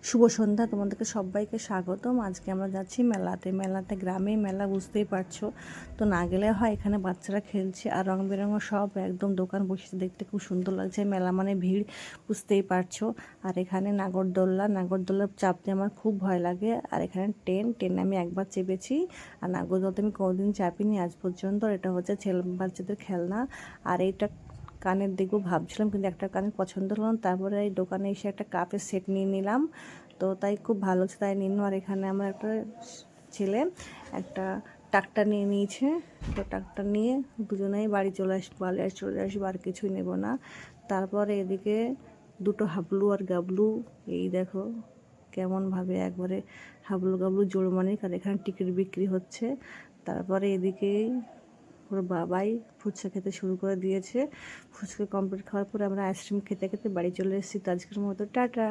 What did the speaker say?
শুভ সন্ধ্যা, তোমাদেরকে সবাইকে স্বাগতম। আজকে আমরা যাচ্ছি মেলাতে গ্রামে মেলা, বুঝতেই পারছো। তো না গেলে হয়, এখানে বাচ্চারা খেলছে আর রং বেরঙের সব একদম দোকান বসেছে, দেখতে খুব সুন্দর লাগছে। মেলা মানে ভিড়, বুঝতেই পারছো। আর এখানে নাগরদোল্লা চাপতে আমার খুব ভয় লাগে। আর এখানে ট্রেনে আমি একবার চেপেছি, আর নাগরদোলাতে আমি কোনোদিন চাপিনি আজ পর্যন্ত। এটা হচ্ছে ছেলে বাচ্চাদের খেলনা। আর এইটা কানের দেখবো ভাবছিলাম, কিন্তু একটা কানের পছন্দ হলো না। তারপরে এই দোকানে এসে একটা কাপের সেট নিয়ে নিলাম, তো তাই খুব ভালো হচ্ছে, তাই নিন। আর এখানে আমার একটা ছেলে একটা ট্রাক্টর নিয়ে নিয়েছে, তো ট্রাক্টর নিয়ে দুজনেই বাড়ি চলে আসবো, আর কিছুই নেব না। তারপরে এদিকে দুটো হাবলু আর গাবলু, এই দেখো কেমনভাবে একবারে হাবলু গাবলু জোড়মানিক। আর এখানে টিকিট বিক্রি হচ্ছে। তারপরে এদিকেই ওর বাবাই ফুচকা খেতে শুরু করে দিয়েছে। ফুচকা কমপ্লিট খাওয়ার পরে আমরা আইসক্রিম খেতে খেতে বাড়ি চলে এসেছি। তো আজকের মতো টাটা।